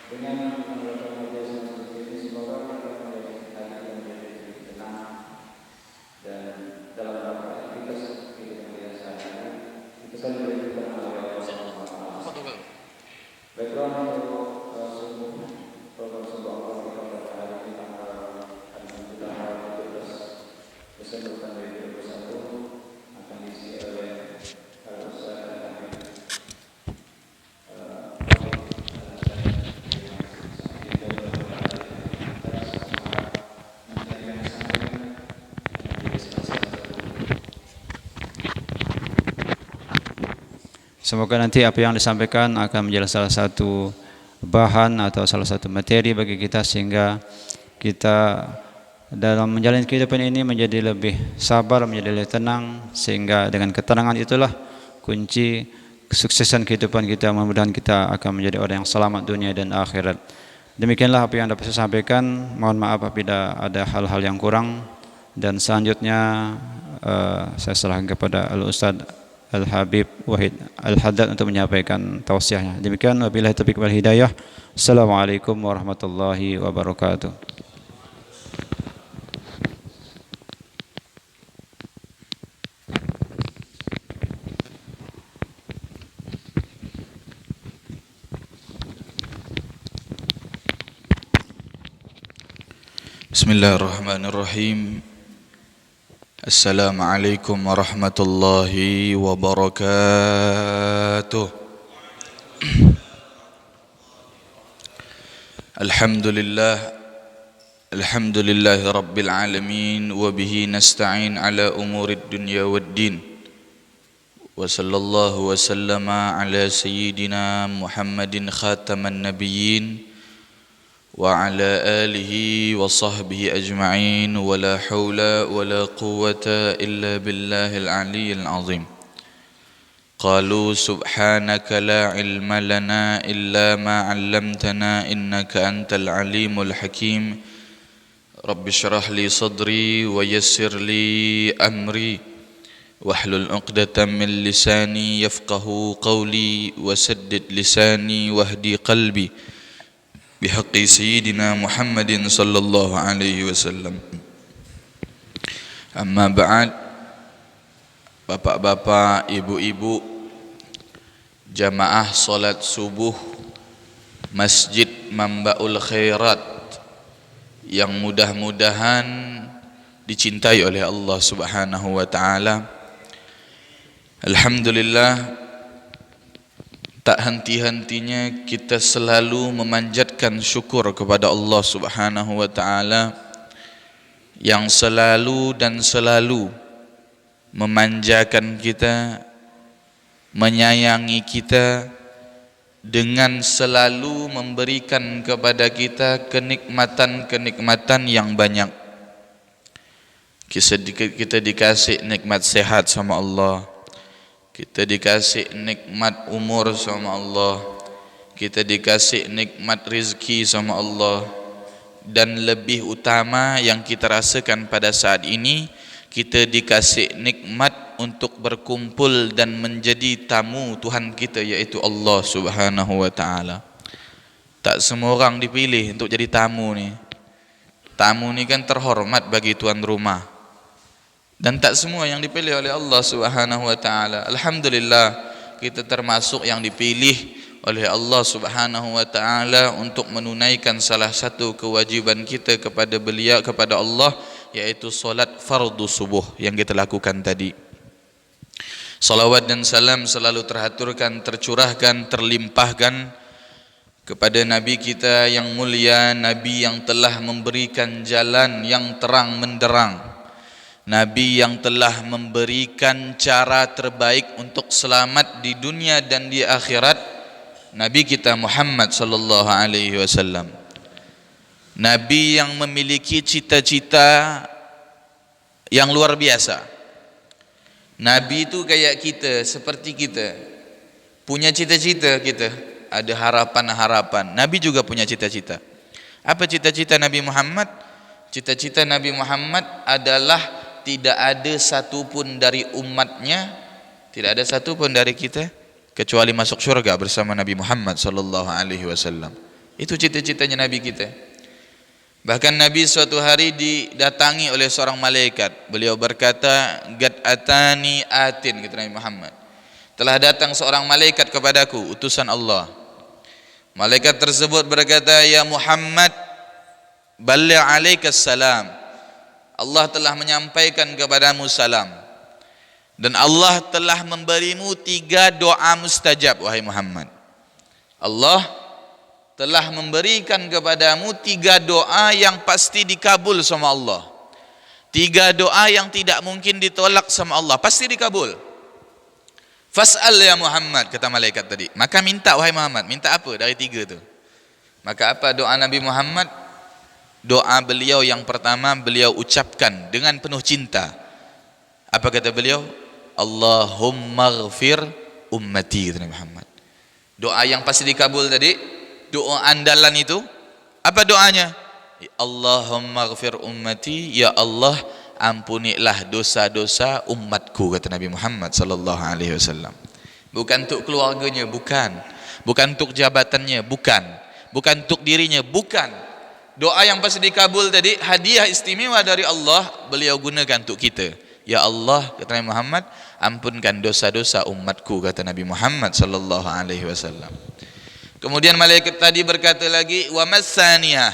Dengan menggunakan media seperti ini semoga kita menjadi hati yang menjadi tenang dan dalam beberapa aktivitas kehidupan kita sehari-hari kita selalu diberitakan oleh Allah Subhanahu wa taala. Baiklah untuk sebuah program sebuah Allah kita pada hari ini tanggal 17 Desember tahun 2021 akan diisi oleh Ustaz Al-Habib Semoga nanti apa yang disampaikan akan menjadi salah satu bahan atau salah satu materi bagi kita sehingga kita dalam menjalani kehidupan ini menjadi lebih sabar, menjadi lebih tenang, sehingga dengan ketenangan itulah kunci kesuksesan kehidupan kita. Mudah-mudahan kita akan menjadi orang yang selamat dunia dan akhirat. Demikianlah apa yang dapat saya sampaikan. Mohon maaf apabila ada hal-hal yang kurang, dan selanjutnya saya serahkan kepada Al-Ustaz Al-Habib Wahid Al-Haddad untuk menyampaikan tausiahnya. Demikian, wabillahi taufiq wal hidayah. Assalamualaikum warahmatullahi wabarakatuh. Bismillahirrahmanirrahim. Assalamualaikum warahmatullahi wabarakatuh. Alhamdulillahi rabbil alamin, wa bihi nasta'in ala umurid dunya waddin. Wa sallallahu wa sallama ala sayyidina Muhammadin khataman nabiyyin وعلى آله وصحبه أجمعين ولا حول ولا قوة إلا بالله العلي العظيم. قالوا سبحانك لا علم لنا إلا ما علمتنا إنك أنت العليم الحكيم. رب اشرح لي صدري ويسر لي أمري واحلل عقدة من لساني يفقه قولي وسدد لساني واهدي قلبي bihaqi sayyidina Muhammadin sallallahu alaihi wasallam. Amma ba'd. Bapak-bapak, ibu-ibu, jamaah salat subuh Masjid Mambaul Khairat yang mudah-mudahan dicintai oleh Allah Subhanahu wa taala. Alhamdulillah, tak henti-hentinya kita selalu memanjatkan syukur kepada Allah Subhanahu wa taala yang selalu dan selalu memanjakan kita, menyayangi kita, dengan selalu memberikan kepada kita kenikmatan-kenikmatan yang banyak. Kita dikasih nikmat sehat sama Allah, kita dikasih nikmat umur sama Allah, kita dikasih nikmat rezeki sama Allah, dan lebih utama yang kita rasakan pada saat ini, kita dikasih nikmat untuk berkumpul dan menjadi tamu Tuhan kita, yaitu Allah Subhanahu wa taala. Tak semua orang dipilih untuk jadi tamu ni. Tamu ni kan terhormat bagi tuan rumah. Dan tak semua yang dipilih oleh Allah Subhanahu wa taala. Alhamdulillah, kita termasuk yang dipilih oleh Allah Subhanahu wa taala untuk menunaikan salah satu kewajiban kita kepada beliau, kepada Allah, yaitu solat fardu subuh yang kita lakukan tadi. Salawat dan salam selalu terhaturkan, tercurahkan, terlimpahkan kepada Nabi kita yang mulia, Nabi yang telah memberikan jalan yang terang menderang, Nabi yang telah memberikan cara terbaik untuk selamat di dunia dan di akhirat, Nabi kita Muhammad sallallahu alaihi wasallam. Nabi yang memiliki cita-cita yang luar biasa. Nabi itu kayak kita, seperti kita. Punya cita-cita kita, ada harapan-harapan. Nabi juga punya cita-cita. Apa cita-cita Nabi Muhammad? Cita-cita Nabi Muhammad adalah tidak ada satu pun dari umatnya, tidak ada satu pun dari kita kecuali masuk syurga bersama Nabi Muhammad sallallahu alaihi wasallam. Itu cita-citanya Nabi kita. Bahkan Nabi suatu hari didatangi oleh seorang malaikat. Beliau berkata, "Gad atani atin," kata Nabi Muhammad. Telah datang seorang malaikat kepadaku, utusan Allah. Malaikat tersebut berkata, "Ya Muhammad, balligh alaikas salam." Allah telah menyampaikan kepadamu salam. Dan Allah telah memberimu 3 doa mustajab, wahai Muhammad. Allah telah memberikan kepadamu 3 doa yang pasti dikabul sama Allah. 3 doa yang tidak mungkin ditolak sama Allah, pasti dikabul. Fas'al ya Muhammad, kata malaikat tadi. Maka minta, wahai Muhammad. Minta apa dari 3 itu? Maka apa doa Nabi Muhammad? Doa beliau yang pertama beliau ucapkan dengan penuh cinta. Apa kata beliau? Allahumma ghfir ummati, kata Nabi Muhammad. Doa yang pasti dikabul tadi, doa andalan itu, apa doanya? Allahumma ghfir ummati, ya Allah ampunilah dosa-dosa umatku, kata Nabi Muhammad sallallahu alaihi wasallam. Bukan untuk keluarganya, bukan. Bukan untuk jabatannya, bukan. Bukan untuk dirinya, bukan. Doa yang pasti dikabul tadi, hadiah istimewa dari Allah, beliau gunakan untuk kita. Ya Allah, kata Nabi Muhammad, ampunkan dosa-dosa umatku, kata Nabi Muhammad sallallahu alaihi wasallam. Kemudian malaikat tadi berkata lagi, wa masaniyah.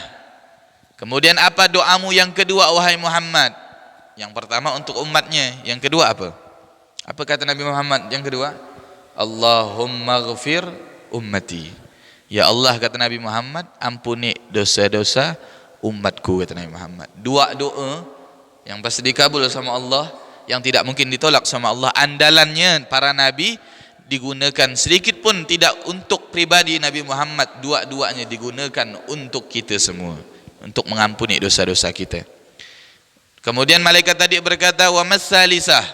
Kemudian apa doamu yang kedua, wahai Muhammad? Yang pertama untuk umatnya, yang kedua apa? Apa kata Nabi Muhammad yang kedua? Allahumma ghfir ummati. Ya Allah, kata Nabi Muhammad, ampuni dosa-dosa umatku, kata Nabi Muhammad. 2 doa yang pasti dikabul sama Allah, yang tidak mungkin ditolak sama Allah. Andalannya para nabi digunakan sedikit pun tidak untuk pribadi Nabi Muhammad, 2-duanya digunakan untuk kita semua, untuk mengampuni dosa-dosa kita. Kemudian malaikat tadi berkata, wa masalisah.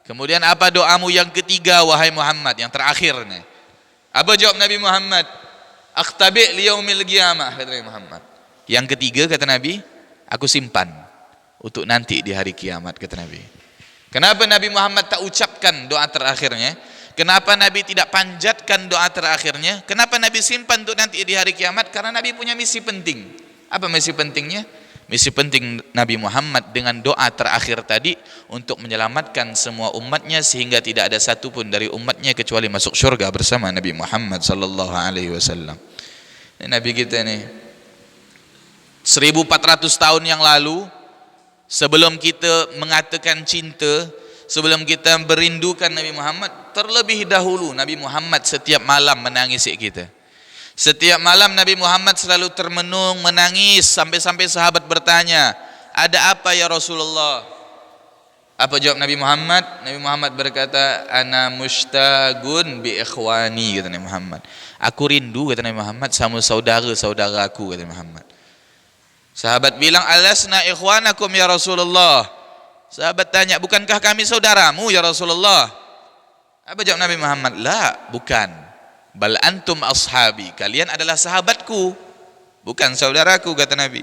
Kemudian apa doamu yang ketiga, wahai Muhammad, yang terakhir nih? Apa jawab Nabi Muhammad? Akhtabi' liyaumil qiyamah, kata Nabi Muhammad. Yang ketiga, kata Nabi, aku simpan untuk nanti di hari kiamat, kata Nabi. Kenapa Nabi Muhammad tak ucapkan doa terakhirnya? Kenapa Nabi tidak panjatkan doa terakhirnya? Kenapa Nabi simpan untuk nanti di hari kiamat? Karena Nabi punya misi penting. Apa misi pentingnya? Misi penting Nabi Muhammad dengan doa terakhir tadi untuk menyelamatkan semua umatnya, sehingga tidak ada satupun dari umatnya kecuali masuk syurga bersama Nabi Muhammad sallallahu alaihi wasallam. Ini Nabi kita nih. 1400 tahun yang lalu, sebelum kita mengatakan cinta, sebelum kita merindukan Nabi Muhammad, terlebih dahulu Nabi Muhammad setiap malam menangisi kita. Setiap malam Nabi Muhammad selalu termenung, menangis, sampai-sampai sahabat bertanya, ada apa ya Rasulullah? Apa jawab Nabi Muhammad? Nabi Muhammad berkata, ana mushtagun bi ikhwani, kata Nabi Muhammad. Aku rindu, kata Nabi Muhammad, sama saudara-saudaraku, kata Nabi Muhammad. Sahabat bilang, alasna ikhwanakum ya Rasulullah. Sahabat tanya, bukankah kami saudaramu ya Rasulullah? Apa jawab Nabi Muhammad? La, bukan. Bal antum ashabi, kalian adalah sahabatku, bukan saudaraku, kata Nabi.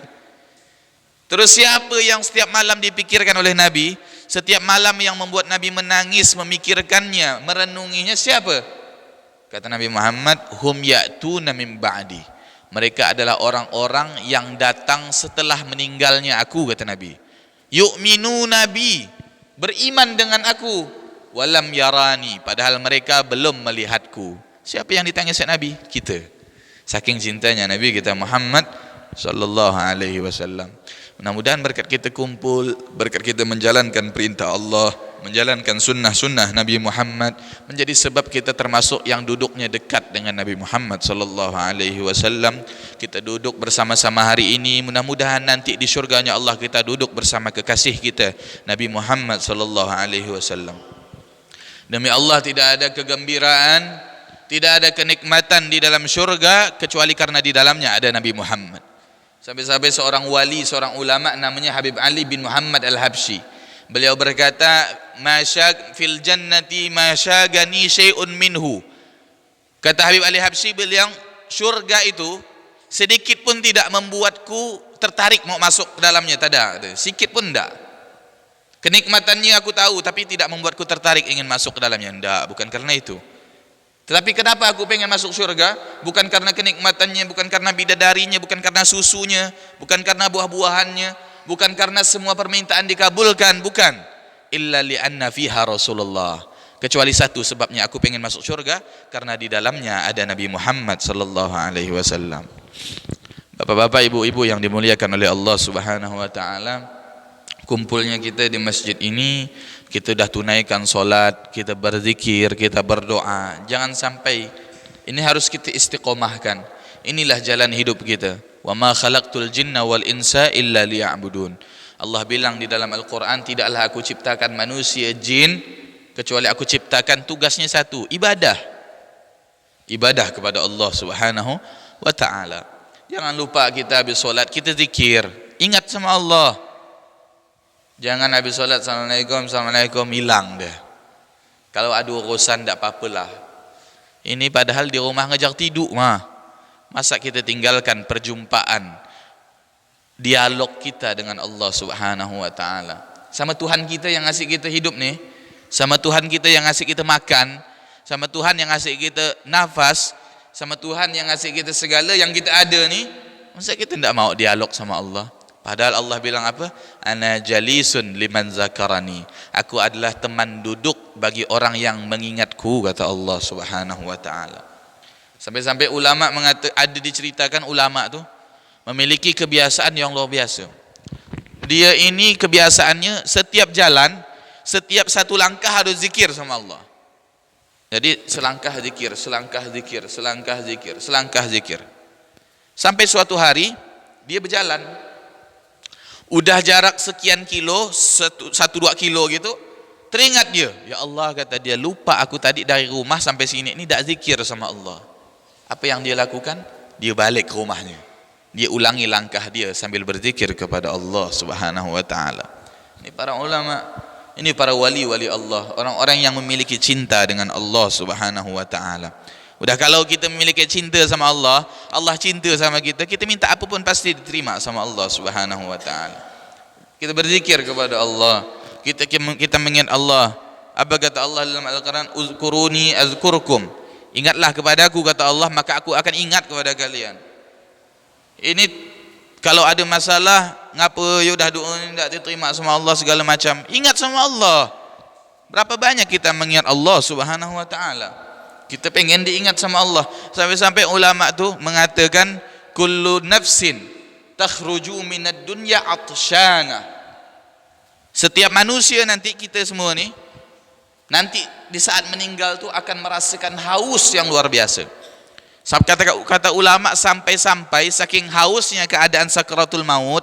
Terus siapa yang setiap malam dipikirkan oleh Nabi, setiap malam yang membuat Nabi menangis, memikirkannya, merenunginya, siapa? Kata Nabi Muhammad, hum ya'tuna min ba'di. Mereka adalah orang-orang yang datang setelah meninggalnya aku, kata Nabi. Yu'minu nabi, beriman dengan aku, walam yarani, padahal mereka belum melihatku. Siapa yang ditangis Nabi? Kita. Saking cintanya Nabi kita Muhammad sallallahu alaihi wasallam. Mudah-mudahan berkat kita kumpul, berkat kita menjalankan perintah Allah, menjalankan sunnah-sunnah Nabi Muhammad, menjadi sebab kita termasuk yang duduknya dekat dengan Nabi Muhammad sallallahu alaihi wasallam. Kita duduk bersama-sama hari ini, mudah-mudahan nanti di syurganya Allah kita duduk bersama kekasih kita Nabi Muhammad sallallahu alaihi wasallam. Demi Allah, tidak ada kegembiraan, tidak ada kenikmatan di dalam syurga kecuali karena di dalamnya ada Nabi Muhammad. Sampai-sampai seorang wali, seorang ulama namanya Habib Ali bin Muhammad Al-Habsyi, beliau berkata, "Masyag fil jannati masyagani syai'un minhu." Kata Habib Ali Habsyi, beliau, syurga itu sedikit pun tidak membuatku tertarik mau masuk ke dalamnya, tak ada, sedikit pun tidak. Kenikmatannya aku tahu, tapi tidak membuatku tertarik ingin masuk ke dalamnya, tidak, bukan karena itu. Tetapi kenapa aku pengen masuk syurga? Bukan karena kenikmatannya, bukan karena bidadarinya, bukan karena susunya, bukan karena buah-buahannya, bukan karena semua permintaan dikabulkan, bukan. Illa li'anna fiha Rasulullah. Kecuali satu sebabnya aku pengen masuk syurga, karena di dalamnya ada Nabi Muhammad sallallahu alaihi wasallam. Bapak-bapak, ibu-ibu yang dimuliakan oleh Allah Subhanahu wa taala, kumpulnya kita di masjid ini, kita dah tunaikan solat, kita berzikir, kita berdoa. Jangan sampai, ini harus kita istiqomahkan. Inilah jalan hidup kita. Wa ma khalaqtul jinna wal insa illa liya'budun. Allah bilang di dalam Al-Quran, tidaklah aku ciptakan manusia jin kecuali aku ciptakan tugasnya satu, ibadah. Ibadah kepada Allah Subhanahu wa taala. Jangan lupa kita habis solat kita zikir, ingat sama Allah. Jangan habis solat assalamualaikum hilang deh. Kalau ada urusan tak apalah. Ini padahal di rumah ngejar tidur mah. Masa kita tinggalkan perjumpaan, dialog kita dengan Allah Subhanahu wa taala. Sama Tuhan kita yang ngasih kita hidup nih, sama Tuhan kita yang ngasih kita makan, sama Tuhan yang ngasih kita nafas, sama Tuhan yang ngasih kita segala yang kita ada nih. Masa kita tidak mau dialog sama Allah? Padahal Allah bilang apa? Ana jalisun liman zakarani. Aku adalah teman duduk bagi orang yang mengingatku, kata Allah Subhanahu wa taala. Sampai-sampai ulama ada diceritakan ulama tu memiliki kebiasaan yang luar biasa. Dia ini kebiasaannya setiap jalan, setiap satu langkah harus zikir sama Allah. Jadi selangkah zikir, selangkah zikir, selangkah zikir, selangkah zikir. Sampai suatu hari dia berjalan, udah jarak sekian kilo, 1-2 kilo gitu, teringat dia, ya Allah, kata dia, lupa aku tadi dari rumah sampai sini ini tak zikir sama Allah. Apa yang dia lakukan? Dia balik ke rumahnya, dia ulangi langkah dia sambil berzikir kepada Allah Subhanahu wa taala. Ini para ulama, ini para wali-wali Allah, orang-orang yang memiliki cinta dengan Allah Subhanahu wa taala. Udah kalau kita memiliki cinta sama Allah, Allah cinta sama kita, kita minta apa pun pasti diterima sama Allah Subhanahu wa taala. Kita berzikir kepada Allah, kita mengingat Allah. Apa kata Allah dalam Al-Quran? Uzkuruni azkurkum. Ingatlah kepadaku, kata Allah, maka aku akan ingat kepada kalian. Ini kalau ada masalah, ngapa ya dah doa ni tak diterima sama Allah segala macam, ingat sama Allah. Berapa banyak kita mengingat Allah Subhanahu wa taala? Kita pengen diingat sama Allah. Sampai-sampai ulama tu mengatakan kullu nafsin takhruju minad dunya atshana. Setiap manusia nanti, kita semua ni nanti di saat meninggal tu akan merasakan haus yang luar biasa. Kata ulama, sampai-sampai saking hausnya keadaan sakaratul maut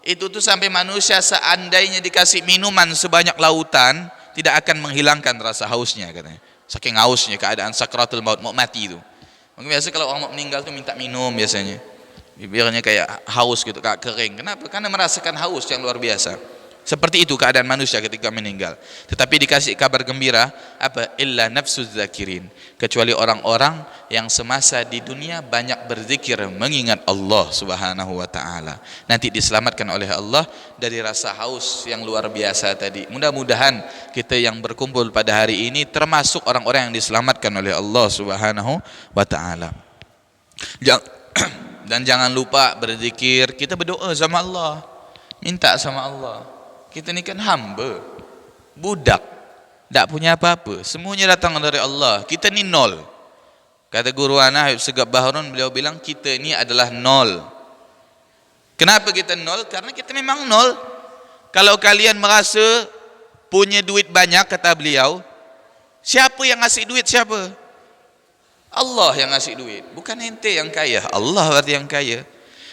itu tuh, sampai manusia seandainya dikasih minuman sebanyak lautan tidak akan menghilangkan rasa hausnya, katanya. Saking hausnya keadaan sakaratul maut, mau mati itu. Mungkin biasa kalau orang mau meninggal tu minta minum biasanya, bibirnya kayak haus gitu, kayak kering. Kenapa? Karena merasakan haus yang luar biasa. Seperti itu keadaan manusia ketika meninggal. Tetapi dikasih kabar gembira, apa? Illa nafsuz zakirin, kecuali orang-orang yang semasa di dunia banyak berzikir mengingat Allah Subhanahu wa taala. Nanti diselamatkan oleh Allah dari rasa haus yang luar biasa tadi. Mudah-mudahan kita yang berkumpul pada hari ini termasuk orang-orang yang diselamatkan oleh Allah Subhanahu wa taala. Dan jangan lupa berzikir, kita berdoa sama Allah, minta sama Allah. Kita ni kan hamba, budak, tak punya apa-apa, semuanya datang dari Allah. Kita ni nol. Kata guru ana Habib Segaf Baharun, beliau bilang kita ni adalah nol. Kenapa kita nol? Karena kita memang nol. Kalau kalian merasa punya duit banyak, kata beliau, siapa yang ngasih duit? Siapa? Allah yang ngasih duit, bukan ente yang kaya. Allah berarti yang kaya.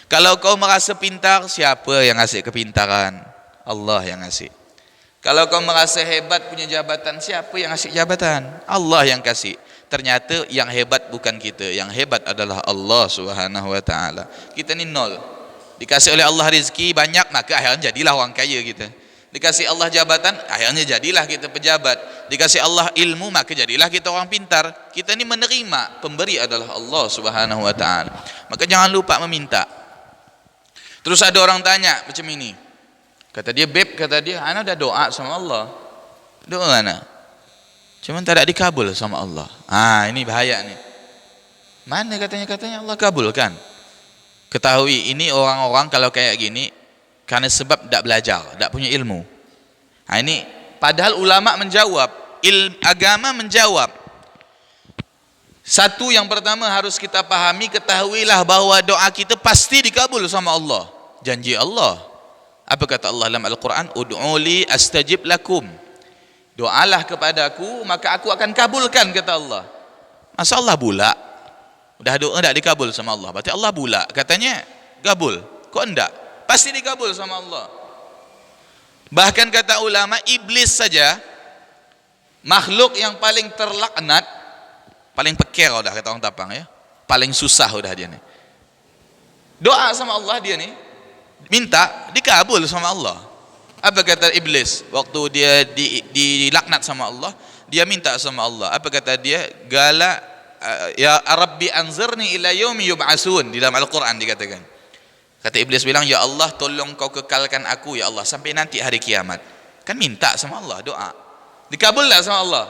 Kalau kau merasa pintar, siapa yang ngasih kepintaran? Allah yang ngasih. Kalau kau merasa hebat punya jabatan, siapa yang ngasih jabatan? Allah yang kasih. Ternyata yang hebat bukan kita, yang hebat adalah Allah Subhanahu wa taala. Kita ni nol. Dikasih oleh Allah rezeki banyak, maka akhirnya jadilah orang kaya kita. Dikasih Allah jabatan, akhirnya jadilah kita pejabat. Dikasih Allah ilmu, maka jadilah kita orang pintar. Kita ni menerima, pemberi adalah Allah Subhanahu wa taala. Maka jangan lupa meminta. Terus ada orang tanya macam ini. Kata dia, Beb, kata dia, ana dah doa sama Allah. Doa ana. Cuman tak ada dikabul sama Allah. Ini bahaya nih. Mana katanya Allah kabulkan? Ketahui ini orang-orang kalau kayak gini karena sebab tidak belajar, tidak punya ilmu. Ini padahal ulama menjawab, agama menjawab. Satu yang pertama harus kita pahami, ketahuilah bahwa doa kita pasti dikabul sama Allah. Janji Allah. Apa kata Allah dalam Al-Quran? Ud'uli astajib lakum. Doalah kepadaku maka aku akan kabulkan, kata Allah. Masa Allah bulat? Udah doa tak dikabul sama Allah. Berarti Allah bulat. Katanya kabul. Kok enggak? Pasti dikabul sama Allah. Bahkan kata ulama, iblis saja makhluk yang paling terlaknat, paling peker udah kata orang Tapang ya, paling susah udah dia nih. Doa sama Allah dia nih, minta dikabul sama Allah. Apa kata iblis waktu dia dilaknat sama Allah? Dia minta sama Allah. Apa kata dia? Gala ya Rabbi anzirni ila yaumi yub'atsun, di dalam Al-Quran dikatakan. Kata iblis bilang, ya Allah tolong kau kekalkan aku ya Allah sampai nanti hari kiamat. Kan minta sama Allah, doa. Dikabul tak sama Allah?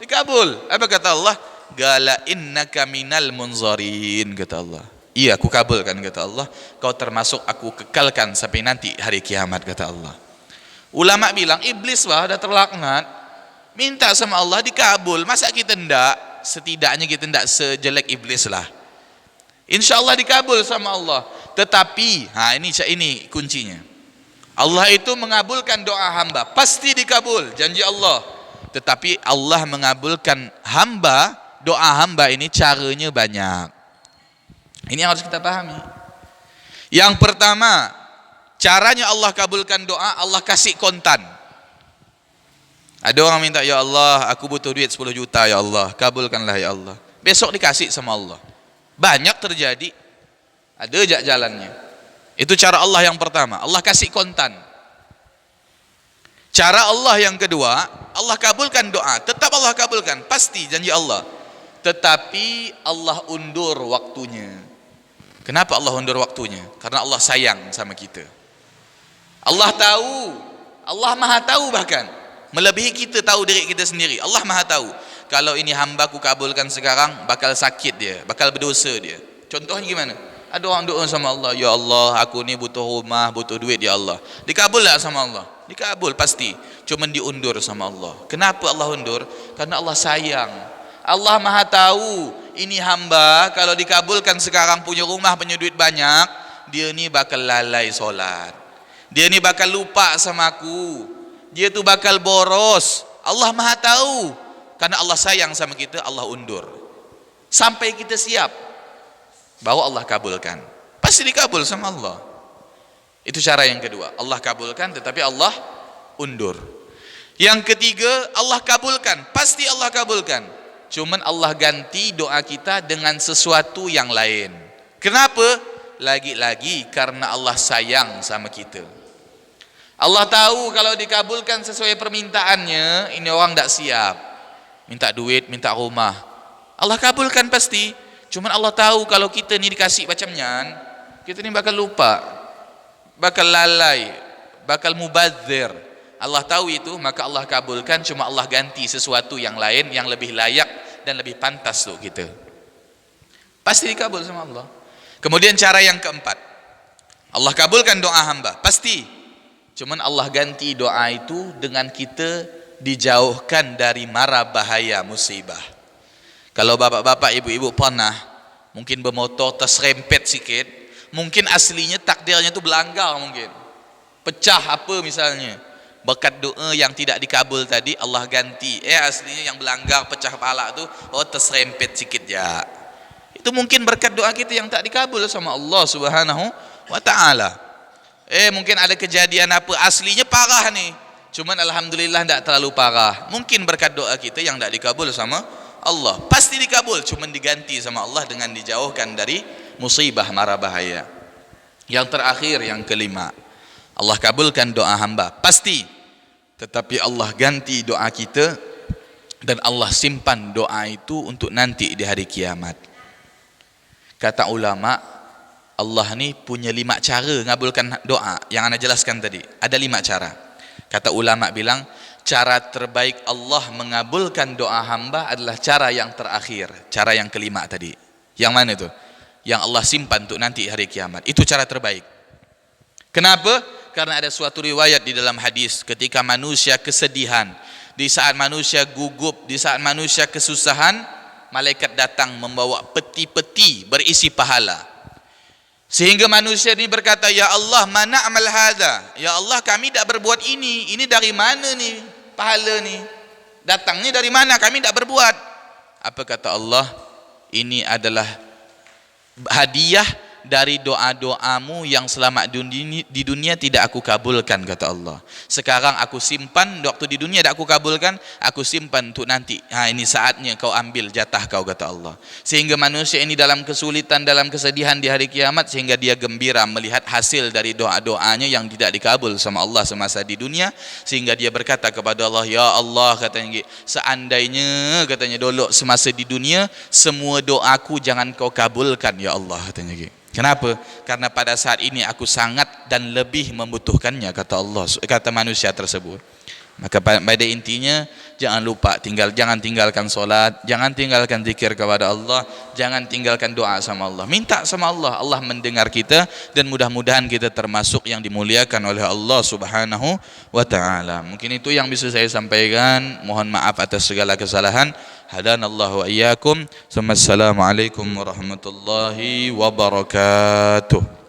Dikabul. Apa kata Allah? Gala innaka minal munzarin, kata Allah. Iya, aku kabulkan, kata Allah. Kau termasuk aku kekalkan sampai nanti hari kiamat, kata Allah. Ulama bilang, iblis lah dah terlaknat, minta sama Allah dikabul. Masa kita ndak? Setidaknya kita ndak sejelek iblis lah. Insya Allah dikabul sama Allah. Tetapi, ini kuncinya. Allah itu mengabulkan doa hamba, pasti dikabul, janji Allah. Tetapi Allah mengabulkan hamba, doa hamba ini caranya banyak. Ini yang harus kita pahami. Yang pertama, caranya Allah kabulkan doa, Allah kasih kontan. Ada orang minta, ya Allah aku butuh duit 10 juta ya Allah, kabulkanlah ya Allah. Besok dikasih sama Allah. Banyak terjadi. Ada jak jalannya. Itu cara Allah yang pertama, Allah kasih kontan. Cara Allah yang kedua, Allah kabulkan doa, tetap Allah kabulkan, pasti janji Allah. Tetapi Allah undur waktunya. Kenapa Allah undur waktunya? Karena Allah sayang sama kita. Allah tahu, Allah maha tahu, bahkan melebihi kita tahu diri kita sendiri. Allah maha tahu, kalau ini hamba ku kabulkan sekarang, bakal sakit dia, bakal berdosa dia. Contohnya gimana? Ada orang doa sama Allah, ya Allah aku ni butuh rumah, butuh duit ya Allah. Dikabul tak sama Allah? Dikabul pasti, cuma diundur sama Allah. Kenapa Allah undur? Karena Allah sayang. Allah maha tahu, ini hamba kalau dikabulkan sekarang, punya rumah, punya duit banyak, dia ni bakal lalai solat, dia ni bakal lupa sama aku, dia tu bakal boros. Allah maha tahu. Karena Allah sayang sama kita, Allah undur sampai kita siap, baru Allah kabulkan. Pasti dikabul sama Allah. Itu cara yang kedua, Allah kabulkan tetapi Allah undur. Yang ketiga, Allah kabulkan, pasti Allah kabulkan, cuman Allah ganti doa kita dengan sesuatu yang lain. Kenapa? Lagi-lagi karena Allah sayang sama kita. Allah tahu kalau dikabulkan sesuai permintaannya, ini orang tak siap, minta duit, minta rumah, Allah kabulkan pasti. Cuman Allah tahu kalau kita ni dikasih macamnya, kita ni bakal lupa, bakal lalai, bakal mubadzir. Allah tahu itu, maka Allah kabulkan, cuma Allah ganti sesuatu yang lain yang lebih layak dan lebih pantas untuk kita. Pasti dikabul sama Allah. Kemudian cara yang keempat, Allah kabulkan doa hamba, pasti. Cuman Allah ganti doa itu dengan kita dijauhkan dari mara bahaya musibah. Kalau bapak-bapak, ibu-ibu pernah mungkin bermotor terserempet sikit, mungkin aslinya takdirnya itu berlanggar, mungkin pecah apa misalnya, berkat doa yang tidak dikabul tadi Allah ganti, aslinya yang berlanggar pecah kepala tu, terserempet sikit ya. Itu mungkin berkat doa kita yang tak dikabul sama Allah Subhanahu wa taala. Mungkin ada kejadian apa, aslinya parah nih, cuman alhamdulillah tak terlalu parah, mungkin berkat doa kita yang tak dikabul sama Allah. Pasti dikabul, cuman diganti sama Allah dengan dijauhkan dari musibah mara bahaya. Yang terakhir, yang kelima, Allah kabulkan doa hamba, pasti. Tetapi Allah ganti doa kita dan Allah simpan doa itu untuk nanti di hari kiamat. Kata ulama, Allah ni punya 5 cara ngabulkan doa yang ana jelaskan tadi. Ada 5 cara. Kata ulama bilang, cara terbaik Allah mengabulkan doa hamba adalah cara yang terakhir, cara yang kelima tadi. Yang mana itu? Yang Allah simpan untuk nanti hari kiamat. Itu cara terbaik. Kenapa? Karena ada suatu riwayat di dalam hadis, ketika manusia kesedihan, di saat manusia gugup, di saat manusia kesusahan, malaikat datang membawa peti-peti berisi pahala. Sehingga manusia ini berkata, ya Allah, mana amal hadha? Ya Allah, kami tak berbuat ini. Ini dari mana ni pahala ni? Datangnya dari mana? Kami tak berbuat. Apa kata Allah? Ini adalah hadiah dari doa-doamu yang selama di dunia tidak aku kabulkan, kata Allah. Sekarang aku simpan, waktu di dunia tak aku kabulkan, aku simpan untuk nanti. Ini saatnya kau ambil jatah kau, kata Allah. Sehingga manusia ini dalam kesulitan, dalam kesedihan di hari kiamat, sehingga dia gembira melihat hasil dari doa-doanya yang tidak dikabul sama Allah semasa di dunia. Sehingga dia berkata kepada Allah, ya Allah, katanya, seandainya, katanya, dulu semasa di dunia, semua doaku jangan kau kabulkan, ya Allah, katanya. Kenapa? Karena pada saat ini aku sangat dan lebih membutuhkannya, kata Allah, kata manusia tersebut. Maka pada intinya, jangan lupa jangan tinggalkan solat, jangan tinggalkan zikir kepada Allah, jangan tinggalkan doa sama Allah. Minta sama Allah, Allah mendengar kita, dan mudah-mudahan kita termasuk yang dimuliakan oleh Allah Subhanahu wa taala. Mungkin itu yang bisa saya sampaikan. Mohon maaf atas segala kesalahan. Hadanallahu wa iyyakum. Assalamualaikum warahmatullahi wabarakatuh.